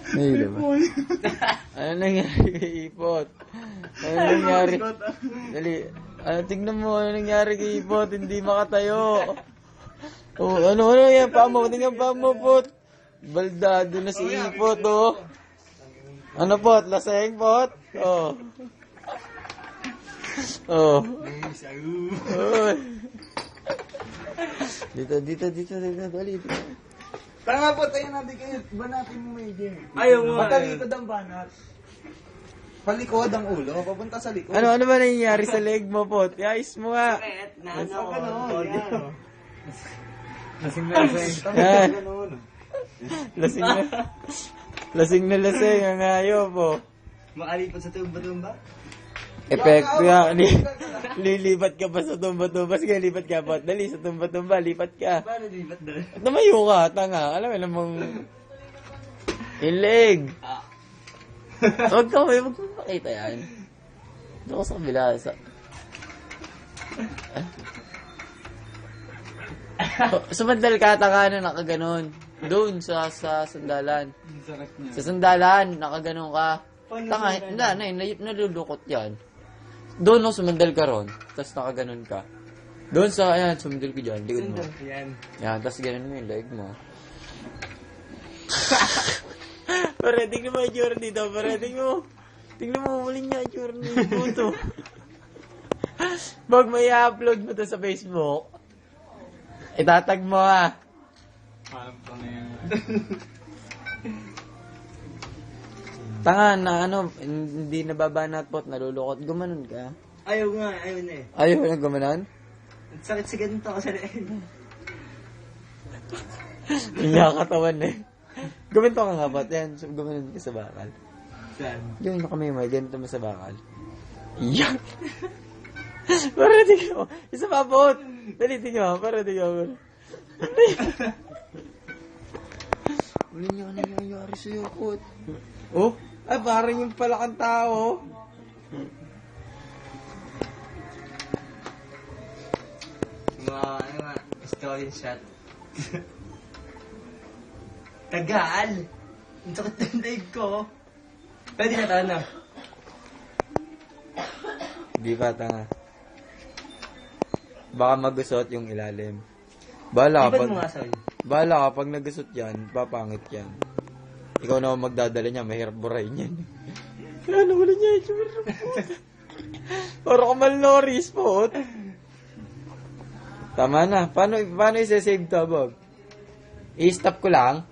Nahilo ba? Ano nangyari kay Ipot? Ano nangyari? Dali. Tignan mo, ano nangyari kay Ipot? Hindi makatayo. Oh, ano yan? Pamo, tingnan pamo, Pot. Baldado na si Ipot, oh. Ano, Pot? Laseng, Pot? Oh. Oh. Oh. Dito, dali. Tara nga po, tayo natin kayo. Banatin mo may game. Ayaw mo. Matalikod ang banat. Palikod ang ulo, papunta sa likod. Ano ba nangyayari sa leg mo, Pot? Iayos mo nga. Lasing na lasing. Yan. Lasing na lasing ang hayop, oh. Makalipad sa tumba-tumba? Epekto yan. Lilipat ka pa sa tumba-tumba. Sige, lipat ka, Pot. Dali, sa tumba-tumba, lipat ka. Paano lipat doon? At tumayo ka, tanga. Alam mo namang... Yung leg. Huwag ka, may magpapakita yan. Doon ko sa kabila. Sumandal ka, tanga na nakaganon. Doon, sa sandalan. Sa sandalan, nakaganon ka. Tanga, nalulukot yan. Doon, no, sumandal ka ron. Tapos nakaganon ka. Doon sa, ayan, sumandal ko dyan. Likod mo. Yan, tapos ganon mo yung leg mo. Pare, tingnan mo yung journey dito. Pare, tingnan mo, muling niya yung journey. Puto. Pag may upload mo to sa Facebook, itatag mo, ha. Tanga na hindi nababanat, Pot, nalulukot. Gumanon ka. Ayaw nga, ayaw na eh. Ayaw na gumanon? Sakit sa ganito kasi na eh. Inyakatawan eh. Guminto ka nga, Pot. Yan, gumanon ka sa bakal. Saan? Yung nakamay ganito mo sa bakal. Yan. Para tingnan mo. Isa pa, Pot. Dali, tingnan mo. Para tingnan mo. Wala niya nangyayari sa'yo, Pot. Oh? Ay, parang yung palakang tao. Ano nga, stolen shot. Tagal! Ang sakit ng daig ko. Pwede na tayo na. Di pa, tanga. Baka magusot yung ilalim. Bahala Iban mo nga sa'yo. Bahala ka, pag nagusot yan, papangit yan. Ikaw naman magdadala niya, mahirap burahin yan. Ano, wala niya, Para ka malnoris, Pot. Tama na. Paano i-save to, Bob? I-stop ko lang.